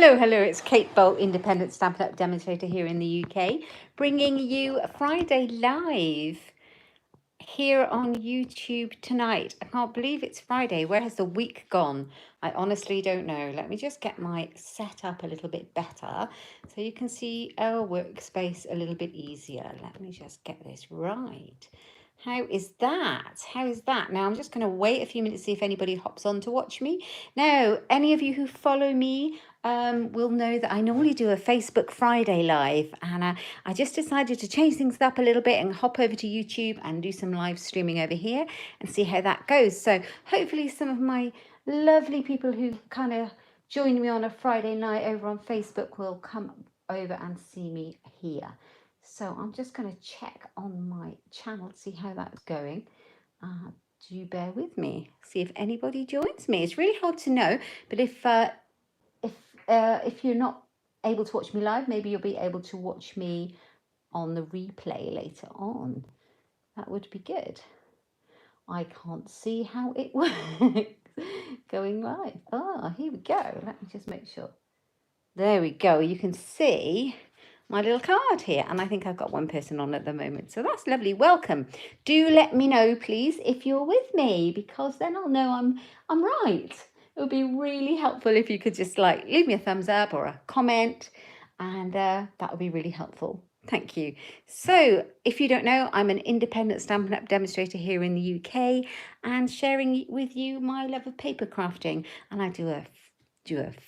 Hello, it's Kate Bolt, independent Stampin' Up demonstrator here in the UK, bringing you a Friday Live here on YouTube tonight. I can't believe it's Friday. Where has the week gone? I honestly don't know. Let me just get my setup a little bit better so you can see our workspace a little bit easier. Let me just get this right. How is that? How is that? Now I'm just going to wait a few minutes to see if anybody hops on to watch me. Now, any of you who follow me will know that I normally do a Facebook Friday Live, and I just decided to change things up a little bit and hop over to YouTube and do some live streaming over here and see how that goes. So hopefully some of my lovely people who kind of join me on a Friday night over on Facebook will come over and see me here. So I'm just going to check on my channel to see how that's going. Do bear with me, see if anybody joins me. It's really hard to know, but if you're not able to watch me live, maybe you'll be able to watch me on the replay later on. That would be good. I can't see how it works going live. Here we go. Let me just make sure. There we go. You can see my little card here, and I think I've got one person on at the moment, so that's lovely. Welcome. Do let me know, please, if you're with me, because then I'll know I'm right. It would be really helpful if you could just like leave me a thumbs up or a comment, and that would be really helpful. Thank you. So if you don't know, I'm an independent Stampin' Up demonstrator here in the UK and sharing with you my love of paper crafting, and I do a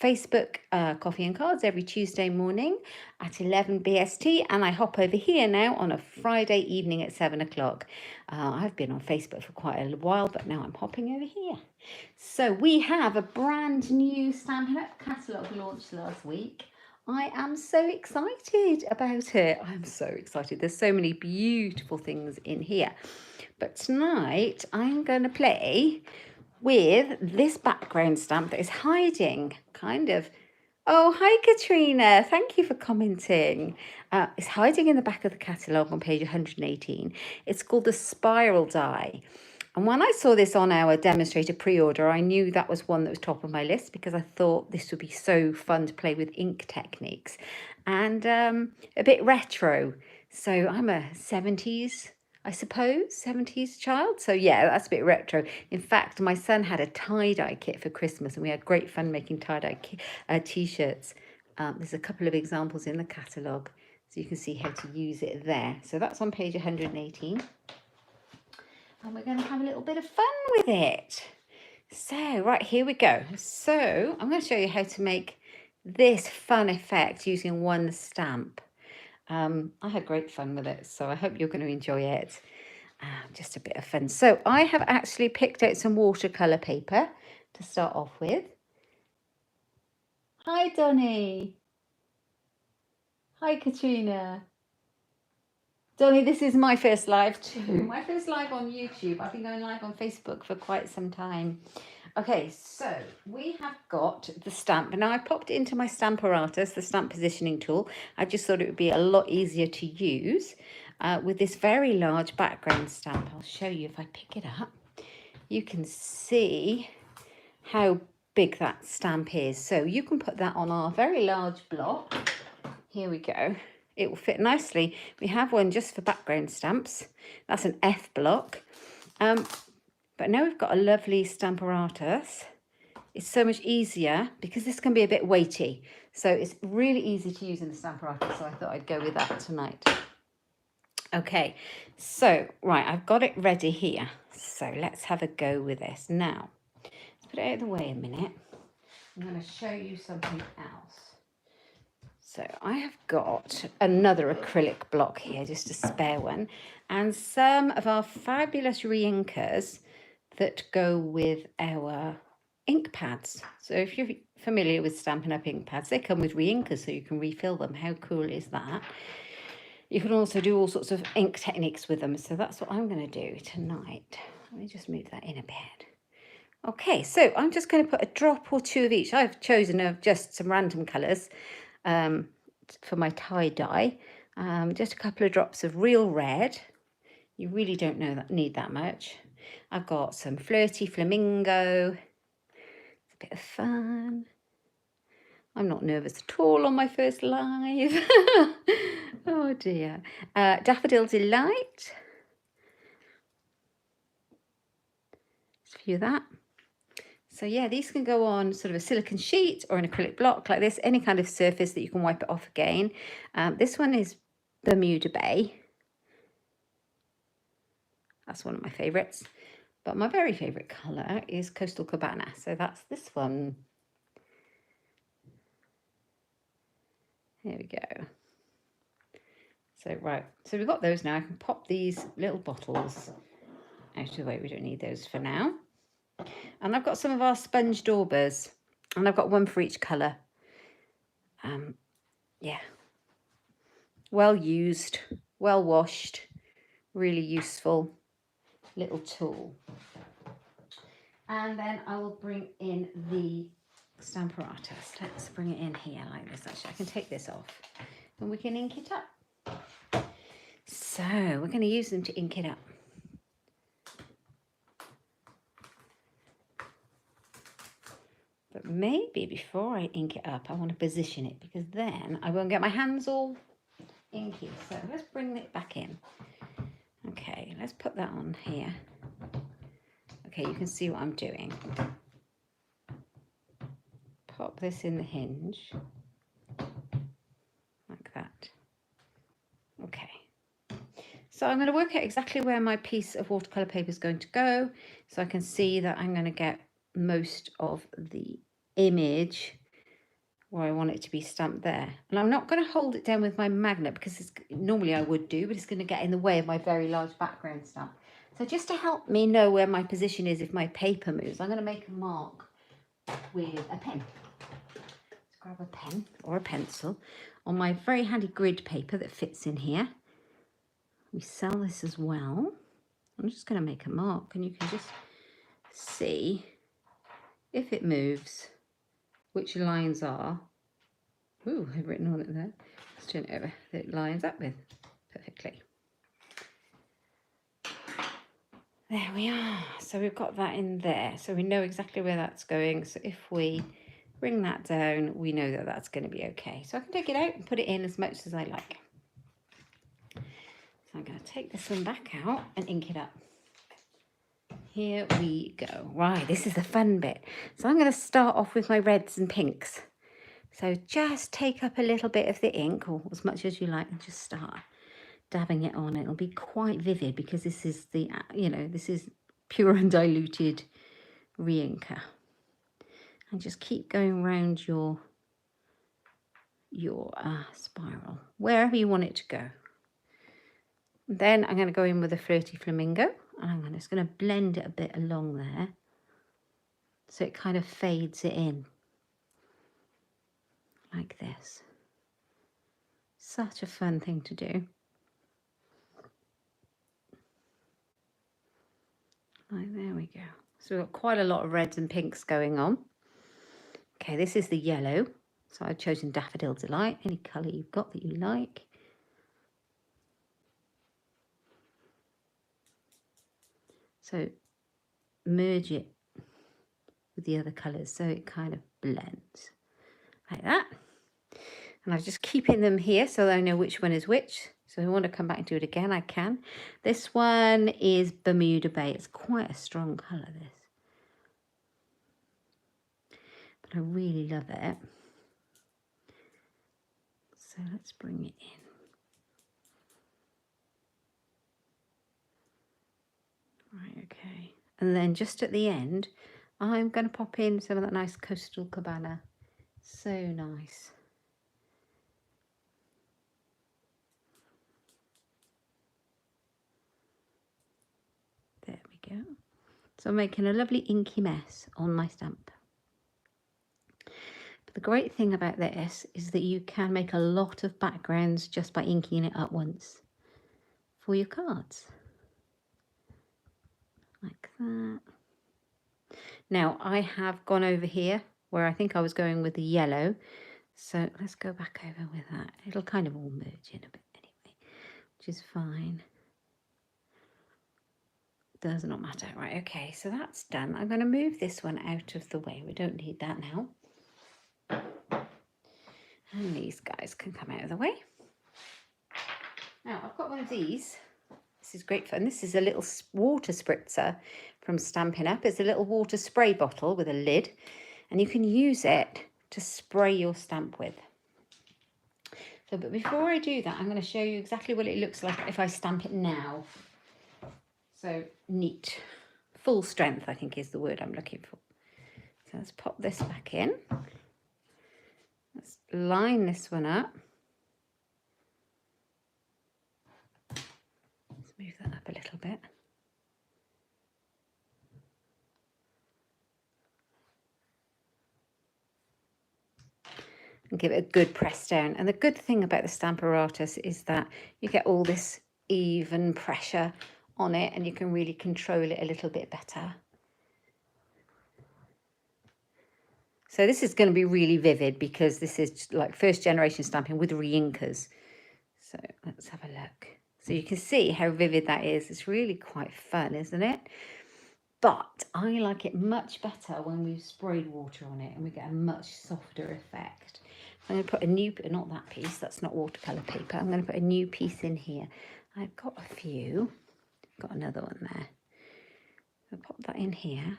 Facebook coffee and cards every Tuesday morning at 11 BST, and I hop over here now on a Friday evening at 7 o'clock. I've been on Facebook for quite a while, but now I'm hopping over here. So we have a brand new Stampin' Up catalogue launched last week. I am so excited about it. I'm so excited. There's so many beautiful things in here. But tonight I'm going to play with this background stamp that is hiding kind of. Oh, hi Katrina, thank you for commenting. It's hiding in the back of the catalogue on page 118. It's called the Spiral Die. And when I saw this on our demonstrator pre-order, I knew that was one that was top of my list because I thought this would be so fun to play with ink techniques and a bit retro. So I'm a 70s, I suppose, 70s child. So yeah, that's a bit retro. In fact, my son had a tie-dye kit for Christmas and we had great fun making tie-dye t-shirts. There's a couple of examples in the catalogue, so you can see how to use it there. So that's on page 118. And we're going to have a little bit of fun with it. So, right, here we go. So I'm going to show you how to make this fun effect using one stamp. I had great fun with it, so I hope you're going to enjoy it. Just a bit of fun. So I have actually picked out some watercolour paper to start off with. Hi, Donnie. Hi, Katrina. Donnie, this is my first live too. My first live on YouTube. I've been going live on Facebook for quite some time. Okay, so we have got the stamp. Now I popped it into my Stamparatus, the stamp positioning tool. I just thought it would be a lot easier to use with this very large background stamp. I'll show you if I pick it up. You can see how big that stamp is. So you can put that on our very large block. Here we go. It will fit nicely. We have one just for background stamps. That's an F block. But now we've got a lovely Stamparatus. It's so much easier because this can be a bit weighty. So it's really easy to use in the Stamparatus. So I thought I'd go with that tonight. Okay, so right, I've got it ready here. So let's have a go with this. Now, let's put it out of the way a minute. I'm going to show you something else. So I have got another acrylic block here, just a spare one, and some of our fabulous re-inkers that go with our ink pads. So if you're familiar with Stampin' Up ink pads, they come with re-inkers so you can refill them. How cool is that? You can also do all sorts of ink techniques with them. So that's what I'm going to do tonight. Let me just move that in a bit. Okay, so I'm just going to put a drop or two of each. I've chosen just some random colours for my tie-dye. Just a couple of drops of real red. You really don't need that much. I've got some Flirty Flamingo. It's a bit of fun. I'm not nervous at all on my first live. Oh dear. Daffodil Delight. Just a few of that. So yeah, these can go on sort of a silicone sheet or an acrylic block like this, any kind of surface that you can wipe it off again. This one is Bermuda Bay. That's one of my favourites. But my very favourite colour is Coastal Cabana. So that's this one. There we go. So right, so we've got those now. I can pop these little bottles out of the way. We don't need those for now. And I've got some of our sponge daubers, and I've got one for each colour. Yeah, well used, well washed, really useful little tool. And then I will bring in the Stamparatus. Let's bring it in here like this. Actually, I can take this off and we can ink it up. So we're going to use them to ink it up. But maybe before I ink it up, I want to position it, because then I won't get my hands all inky. So let's bring it back in. Okay, let's put that on here. Okay, you can see what I'm doing. Pop this in the hinge, like that. Okay. So I'm going to work out exactly where my piece of watercolour paper is going to go, so I can see that I'm going to get most of the image where I want it to be stamped there. And I'm not going to hold it down with my magnet, because normally I would do, but it's going to get in the way of my very large background stamp. So just to help me know where my position is if my paper moves, I'm going to make a mark with a pen. Let's grab a pen or a pencil on my very handy grid paper that fits in here. We sell this as well. I'm just going to make a mark, and you can just see if it moves, which lines are. Ooh, I've written on it there. Let's turn it over. It lines up with perfectly. There we are. So we've got that in there. So we know exactly where that's going. So if we bring that down, we know that that's going to be okay. So I can take it out and put it in as much as I like. So I'm going to take this one back out and ink it up. Here we go. Right, this is the fun bit. So I'm going to start off with my reds and pinks. So just take up a little bit of the ink, or as much as you like, and just start dabbing it on. It'll be quite vivid, because this is the, this is pure undiluted re-inker. And just keep going around your spiral, wherever you want it to go. Then I'm going to go in with a Flirty Flamingo, and I'm just going to blend it a bit along there, so it kind of fades it in, like this. Such a fun thing to do. Right, there we go. So we've got quite a lot of reds and pinks going on. Okay, this is the yellow. So I've chosen Daffodil Delight, any colour you've got that you like. So merge it with the other colours so it kind of blends like that. And I'm just keeping them here so that I know which one is which. So if I want to come back and do it again, I can. This one is Bermuda Bay. It's quite a strong colour, this. But I really love it. So let's bring it in. Right, okay. And then just at the end, I'm going to pop in some of that nice Coastal Cabana. So nice. There we go. So I'm making a lovely inky mess on my stamp. But the great thing about this is that you can make a lot of backgrounds just by inking it up once for your cards. Like that. Now I have gone over here where I think I was going with the yellow. So let's go back over with that. It'll kind of all merge in a bit anyway, which is fine. Does not matter. Right, okay, so that's done. I'm going to move this one out of the way. We don't need that now. And these guys can come out of the way. Now I've got one of these. This is great fun. This is a little water spritzer from Stampin' Up. It's a little water spray bottle with a lid, and you can use it to spray your stamp with. So, but before I do that, I'm going to show you exactly what it looks like if I stamp it now. So neat. Full strength, I think, is the word I'm looking for. So let's pop this back in. Let's line this one up. Let's move that up a little bit. And give it a good press down. And the good thing about the Stamparatus is that you get all this even pressure on it, and you can really control it a little bit better. So this is going to be really vivid because this is like first generation stamping with re-inkers. So let's have a look. So you can see how vivid that is. It's really quite fun, isn't it? But I like it much better when we've sprayed water on it and we get a much softer effect. I'm going to put a new, not that piece, that's not watercolour paper. I'm going to put a new piece in here. I've got a few. Got another one there. I'll pop that in here.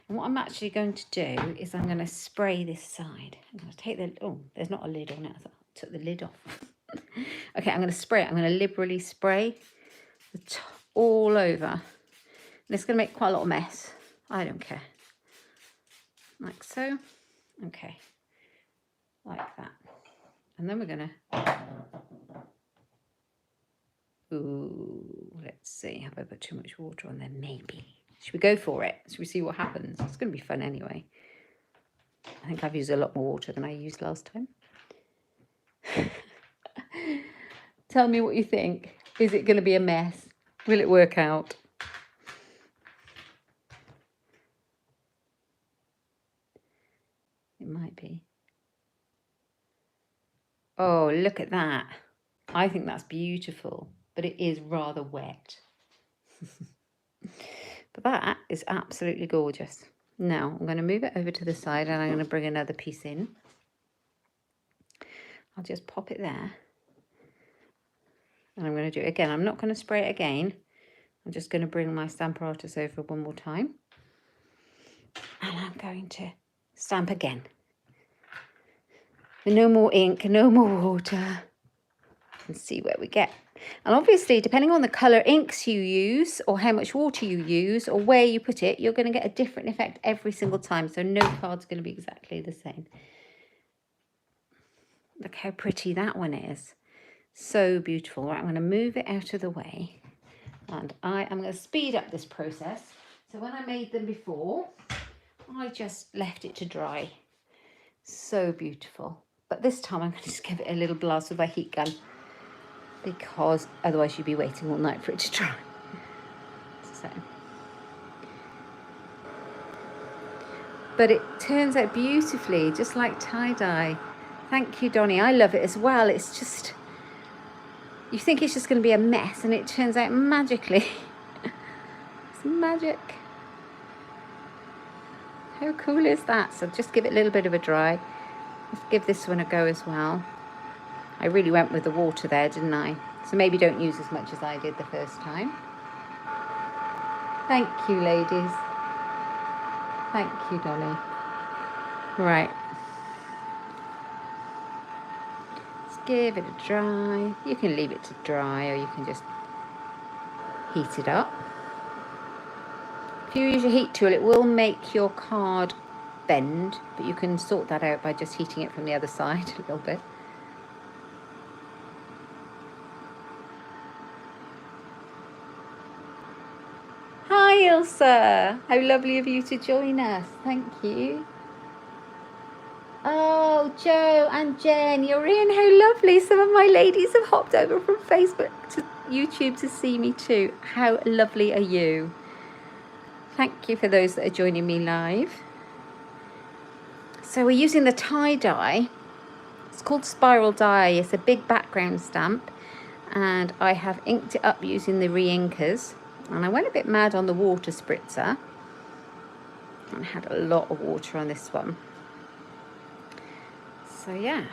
And what I'm actually going to do is I'm going to spray this side. I'm going to take the, oh, there's not a lid on it. I took the lid off. Okay, I'm going to spray it. I'm going to liberally spray all over. And it's going to make quite a lot of mess. I don't care. Like so. Okay. Like that. And then we're going to... Ooh, let's see. Have I put too much water on there? Maybe. Should we go for it? Should we see what happens? It's going to be fun anyway. I think I've used a lot more water than I used last time. Tell me what you think. Is it going to be a mess? Will it work out? It might be. Oh, look at that. I think that's beautiful, but it is rather wet. But that is absolutely gorgeous. Now I'm going to move it over to the side and I'm going to bring another piece in. I'll just pop it there. And I'm going to do it again. I'm not going to spray it again. I'm just going to bring my Stamparatus over one more time. And I'm going to stamp again. No more ink, no more water. And see where we get. And obviously, depending on the colour inks you use or how much water you use or where you put it, you're going to get a different effect every single time. So no card's going to be exactly the same. Look how pretty that one is. So beautiful. Right, I'm going to move it out of the way. And I am going to speed up this process. So when I made them before, I just left it to dry. So beautiful. But this time I'm going to just give it a little blast with my heat gun, because otherwise you'd be waiting all night for it to dry. So. But it turns out beautifully, just like tie-dye. Thank you, Donnie. I love it as well. It's just, you think it's just going to be a mess, and it turns out magically. It's magic. How cool is that? So just give it a little bit of a dry. Let's give this one a go as well. I really went with the water there, didn't I? So maybe don't use as much as I did the first time. Thank you, ladies. Thank you, Dolly. Right. Let's give it a dry. You can leave it to dry, or you can just heat it up. If you use your heat tool, it will make your card bend, but you can sort that out by just heating it from the other side a little bit. Hi Ilsa, how lovely of you to join us. Thank you. Oh, Joe and Jen, you're in. How lovely. Some of my ladies have hopped over from Facebook to YouTube to see me too. How lovely are you? Thank you for those that are joining me live. So we're using the tie-dye. It's called Spiral Dye. It's a big background stamp. And I have inked it up using the re-inkers. And I went a bit mad on the water spritzer. And I had a lot of water on this one. So yeah,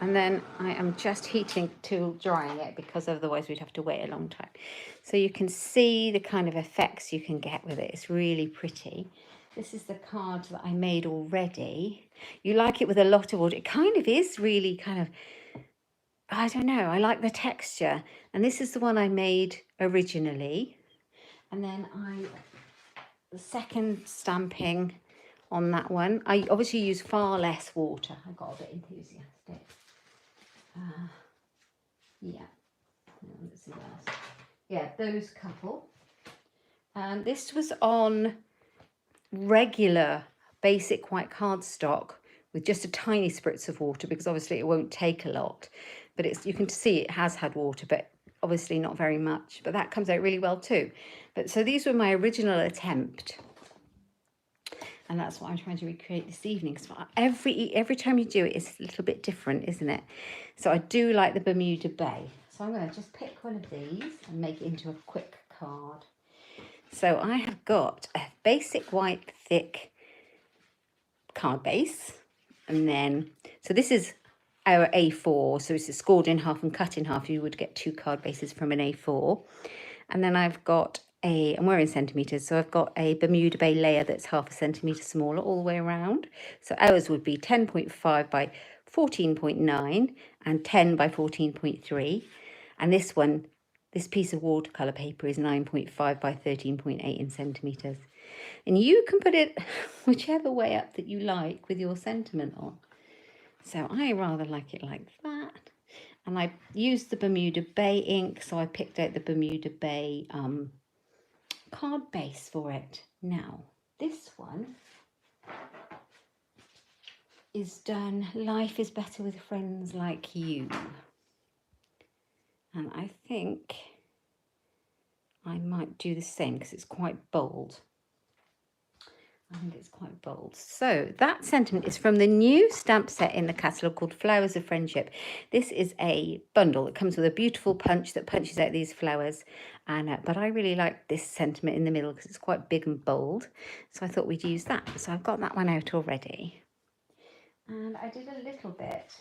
And then I am just heating to drying it because otherwise we'd have to wait a long time. So you can see the kind of effects you can get with it. It's really pretty. This is the card that I made already. You like it with a lot of water. It kind of is really kind of, I don't know, I like the texture. And this is the one I made originally. And then the second stamping on that one, I obviously use far less water. I got a bit enthusiastic. Yeah, let's see what else. Yeah, those couple. This was on regular basic white cardstock with just a tiny spritz of water because obviously it won't take a lot. But it's, you can see it has had water, but obviously not very much. But that comes out really well too. But so these were my original attempt. And that's what I'm trying to recreate this evening. So every time you do it, it's a little bit different, isn't it? So I do like the Bermuda Bay. So I'm going to just pick one of these and make it into a quick card. So I have got a basic white thick card base. And then, so this is our A4. So it's scored in half and cut in half. You would get 2 card bases from an A4. And then I've got and we're in centimetres, so I've got a Bermuda Bay layer that's half a centimetre smaller all the way around. So ours would be 10.5 by 14.9 and 10 by 14.3. And this one, this piece of watercolour paper is 9.5 by 13.8 in centimetres. And you can put it whichever way up that you like with your sentiment on. So I rather like it like that. And I used the Bermuda Bay ink, so I picked out the Bermuda Bay card base for it. Now, this one is done Life is Better with Friends Like You. And I think I might do the same because it's quite bold. I think it's quite bold. So that sentiment is from the new stamp set in the catalogue called Flowers of Friendship. This is a bundle that comes with a beautiful punch that punches out these flowers. And but I really like this sentiment in the middle because it's quite big and bold. So I thought we'd use that. So I've got that one out already. And I did a little bit.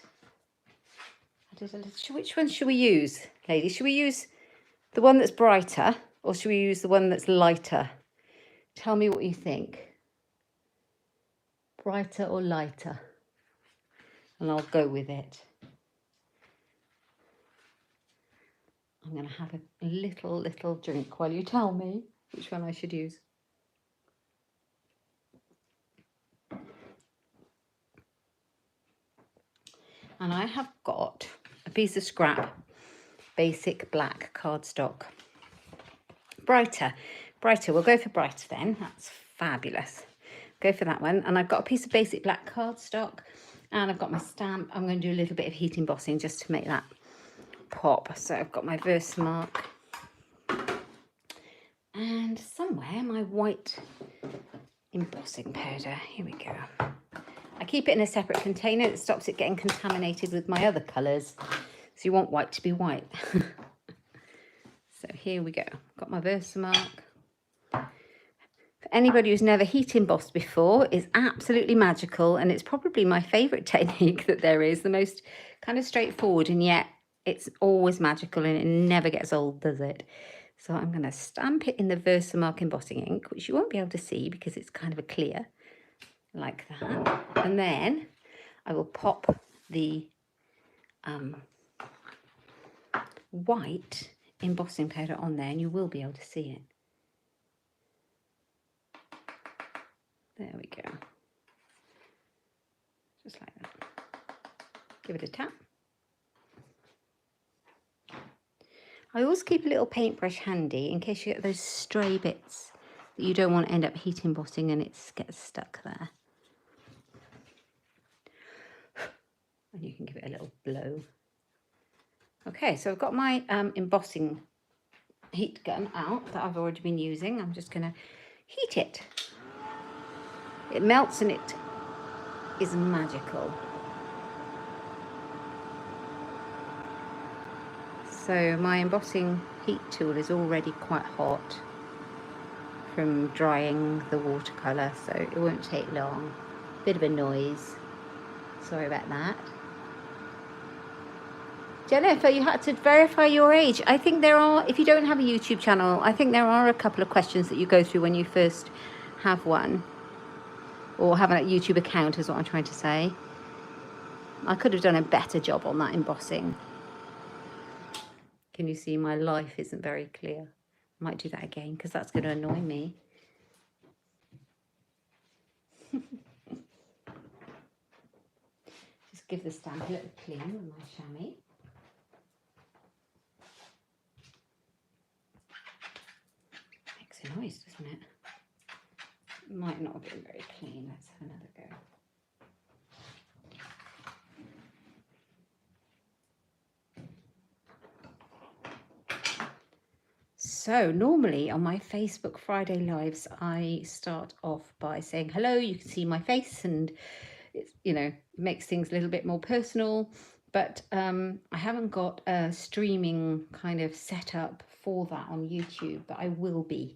Which one should we use, ladies? Should we use the one that's brighter or should we use the one that's lighter? Tell me what you think. Brighter or lighter? And I'll go with it. I'm going to have a little drink while you tell me which one I should use. And I have got a piece of scrap basic black cardstock. Brighter. We'll go for brighter then. That's fabulous. Go for that one. And I've got a piece of basic black cardstock and I've got my stamp. I'm going to do a little bit of heat embossing just to make that pop. So I've got my Versamark and somewhere my white embossing powder. Here we go. I keep it in a separate container. It stops it getting contaminated with my other colours. So you want white to be white. So here we go. Got my Versamark. For anybody who's never heat embossed before, it's absolutely magical, and it's probably my favourite technique that there is. The most kind of straightforward, and yet it's always magical and it never gets old, does it? So I'm going to stamp it in the Versamark embossing ink, which you won't be able to see because it's kind of a clear, like that. And then I will pop the white embossing powder on there and you will be able to see it. There we go. Just like that. Give it a tap. I always keep a little paintbrush handy in case you get those stray bits that you don't want to end up heat embossing and it gets stuck there. And you can give it a little blow. Okay, so I've got my embossing heat gun out that I've already been using. I'm just going to heat it. It melts and it is magical. So my embossing heat tool is already quite hot from drying the watercolour, so it won't take long. Bit of a noise, sorry about that. Jennifer, you had to verify your age. I think there are, if you don't have a YouTube channel, I think there are a couple of questions that you go through when you first have one. Or have a YouTube account is what I'm trying to say. I could have done a better job on that embossing. Can you see my life isn't very clear? I might do that again because that's going to annoy me. Just give the stamp a little clean with my chamois. Makes a noise, doesn't it? Might not have been very clean. Let's have another go. So normally on my Facebook Friday lives, I start off by saying hello. You can see my face, and it's, you know, makes things a little bit more personal. But I haven't got a streaming kind of set up for that on YouTube, but I will be.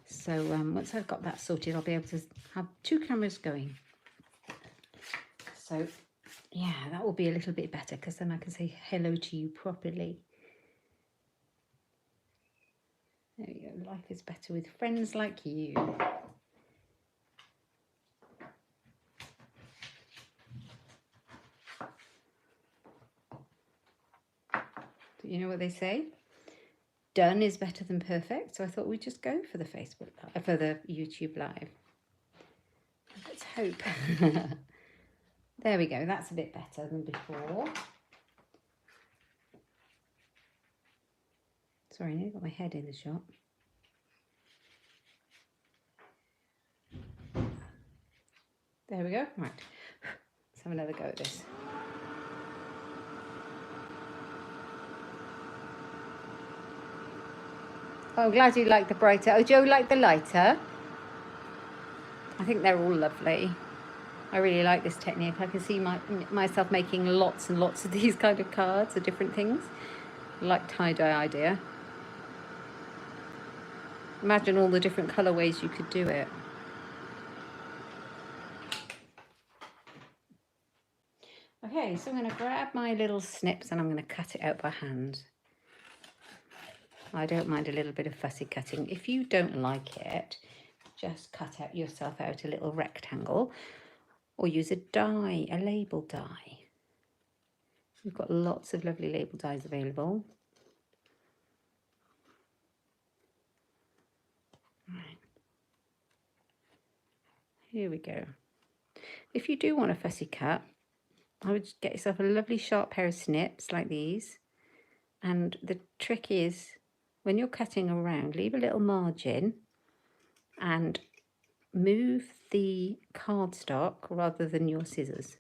So once I've got that sorted, I'll be able to have 2 cameras going. So yeah, that will be a little bit better because then I can say hello to you properly. There you go. Life is better with friends like you. You know what they say? Done is better than perfect. So I thought we'd just go for the Facebook, for the YouTube live. Let's hope. There we go. That's a bit better than before. Sorry, I nearly got my head in the shot. There we go. Right. Let's have another go at this. Oh, I'm glad you like the brighter. Oh, Joe liked the lighter. I think they're all lovely. I really like this technique. I can see myself making lots and lots of these kind of cards of different things. I like tie-dye idea. Imagine all the different colourways you could do it. Okay, so I'm going to grab my little snips and I'm going to cut it out by hand. I don't mind a little bit of fussy cutting. If you don't like it, just cut out yourself out a little rectangle or use a die, a label die. We've got lots of lovely label dies available. Right. Here we go. If you do want a fussy cut, I would get yourself a lovely sharp pair of snips like these. And the trick is, when you're cutting around, leave a little margin and move the cardstock rather than your scissors.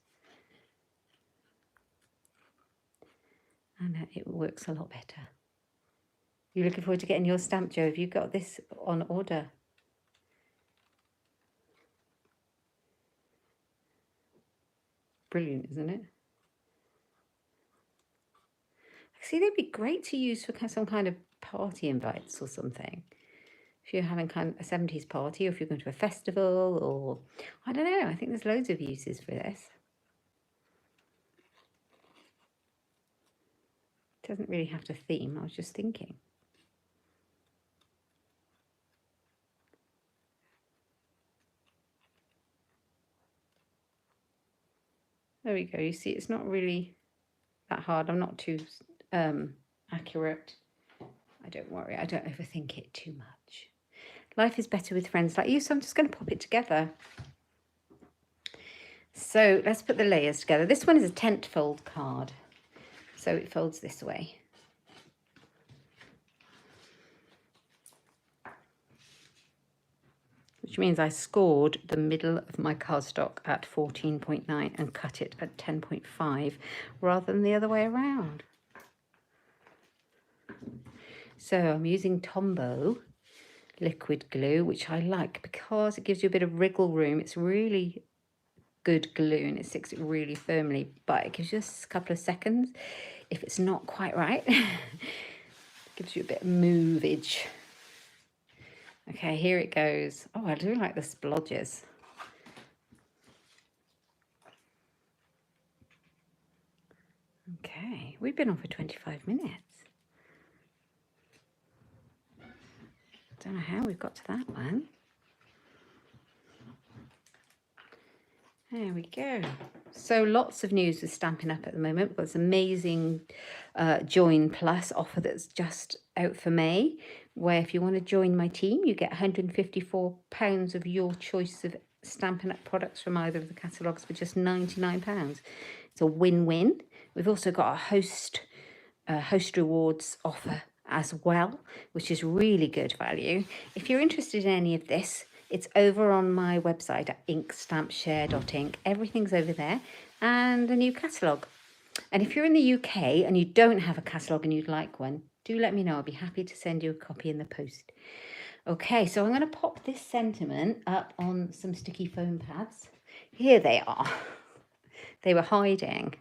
And it works a lot better. You're looking forward to getting your stamp, Joe. Have you got this on order? Brilliant, isn't it? See, they'd be great to use for some kind of party invites or something. If you're having kind of a 70s party, or if you're going to a festival, or I don't know. I think there's loads of uses for this. It doesn't really have to theme. I was just thinking. There we go. You see, it's not really that hard. I'm not too accurate. I don't worry. I don't overthink it too much. Life is better with friends like you, so I'm just going to pop it together. So let's put the layers together. This one is a tent fold card, so it folds this way. Which means I scored the middle of my cardstock at 14.9 and cut it at 10.5 rather than the other way around. So I'm using Tombow liquid glue, which I like because it gives you a bit of wriggle room. It's really good glue and it sticks it really firmly, but it gives you a couple of seconds if it's not quite right. It gives you a bit of movage. Okay, here it goes. Oh, I do like the splodges. Okay, we've been on for 25 minutes. Don't know how we've got to that one. There we go. So lots of news with Stampin' Up at the moment. We've got this amazing Join Plus offer that's just out for May, where if you want to join my team, you get £154 of your choice of Stampin' Up products from either of the catalogues for just £99. It's a win-win. We've also got a host rewards offer as well, which is really good value. If you're interested in any of this, it's over on my website at inkstampshare.ink. Everything's over there, and a new catalogue. And if you're in the UK and you don't have a catalogue and you'd like one, do let me know. I'll be happy to send you a copy in the post. Okay, so I'm going to pop this sentiment up on some sticky foam pads. Here they are. They were hiding.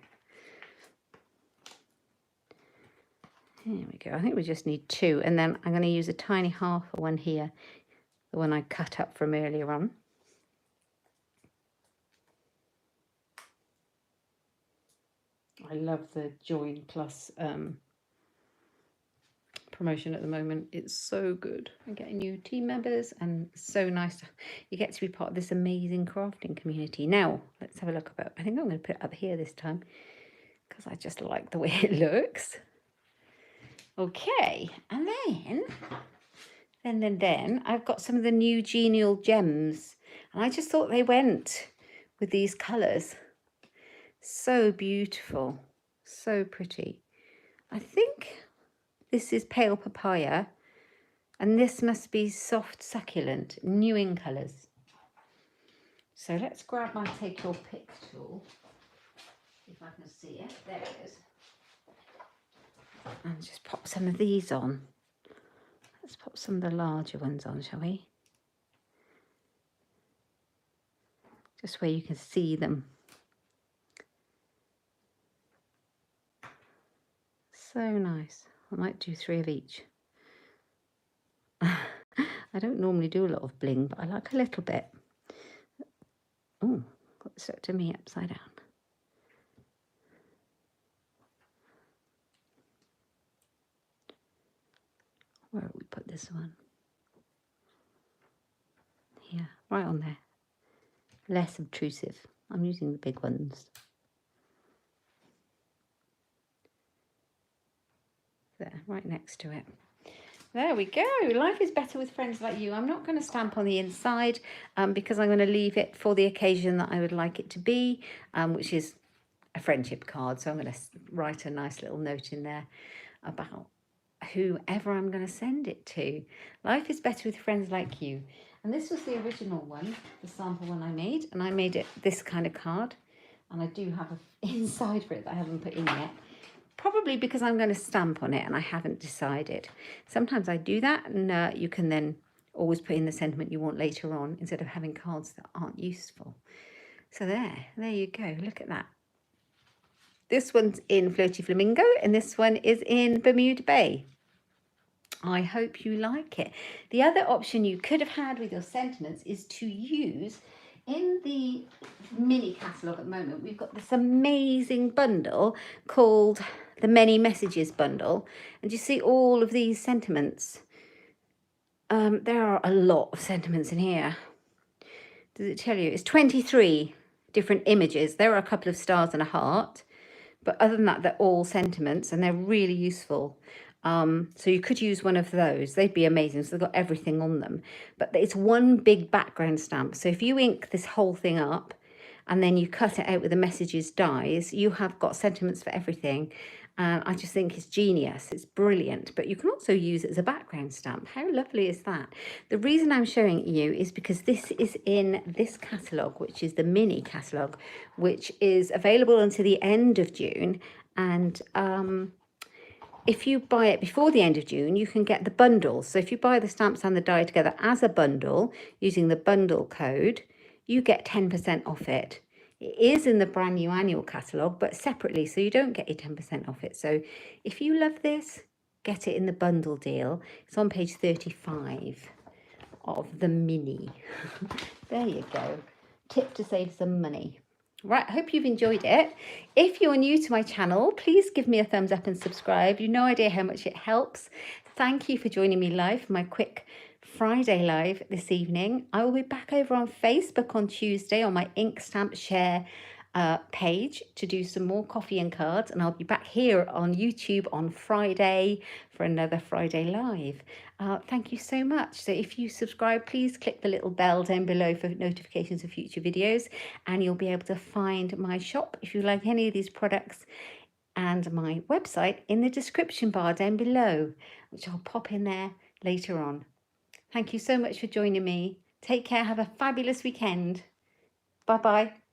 There we go. I think we just need 2. And then I'm going to use a tiny half one here, the one I cut up from earlier on. I love the Join Plus promotion at the moment. It's so good. I'm getting new team members and so nice. You get to be part of this amazing crafting community. Now, let's have a look about. I think I'm going to put it up here this time because I just like the way it looks. Okay, and then I've got some of the new Genial Gems, and I just thought they went with these colours. So beautiful, so pretty. I think this is Pale Papaya, and this must be Soft Succulent, new in colours. So let's grab my Take Your Pick tool, if I can see it. There it is. And just pop some of these on. Let's pop some of the larger ones on, shall we? Just where you can see them. So nice. I might do 3 of each. I don't normally do a lot of bling, but I like a little bit. Oh, got it stuck to me upside down. Where have we put this one? Here, right on there. Less obtrusive. I'm using the big ones. There, right next to it. There we go. Life is better with friends like you. I'm not going to stamp on the inside because I'm going to leave it for the occasion that I would like it to be, which is a friendship card. So I'm going to write a nice little note in there about whoever I'm going to send it to. Life is better with friends like you. And this was the original one, the sample one I made. And I made it this kind of card. And I do have an inside for it that I haven't put in yet. Probably because I'm going to stamp on it and I haven't decided. Sometimes I do that, and you can then always put in the sentiment you want later on instead of having cards that aren't useful. So there you go. Look at that. This one's in Floaty Flamingo and this one is in Bermuda Bay. I hope you like it. The other option you could have had with your sentiments is to use, in the mini catalogue at the moment, we've got this amazing bundle called the Many Messages bundle. And you see all of these sentiments. There are a lot of sentiments in here. Does it tell you? It's 23 different images. There are a couple of stars and a heart. But other than that, they're all sentiments and they're really useful. So you could use one of those. They'd be amazing. So they've got everything on them. But it's one big background stamp. So if you ink this whole thing up and then you cut it out with the messages dies, you have got sentiments for everything. And I just think it's genius. It's brilliant. But you can also use it as a background stamp. How lovely is that? The reason I'm showing you is because this is in this catalogue, which is the mini catalogue, which is available until the end of June. And if you buy it before the end of June, you can get the bundle. So if you buy the stamps and the die together as a bundle, using the bundle code, you get 10% off it. It is in the brand new annual catalogue, but separately, so you don't get your 10% off it. So if you love this, get it in the bundle deal. It's on page 35 of the mini. There you go. Tip to save some money. Right, I hope you've enjoyed it. If you're new to my channel, please give me a thumbs up and subscribe. You've no idea how much it helps. Thank you for joining me live for my quick Friday live this evening. I will be back over on Facebook on Tuesday on my Inkstampshare page to do some more coffee and cards, and I'll be back here on YouTube on Friday for another Friday live. Thank you so much. So if you subscribe, please click the little bell down below for notifications of future videos, and you'll be able to find my shop if you like any of these products, and my website in the description bar down below, which I'll pop in there later on. Thank you so much for joining me. Take care. Have a fabulous weekend. Bye bye.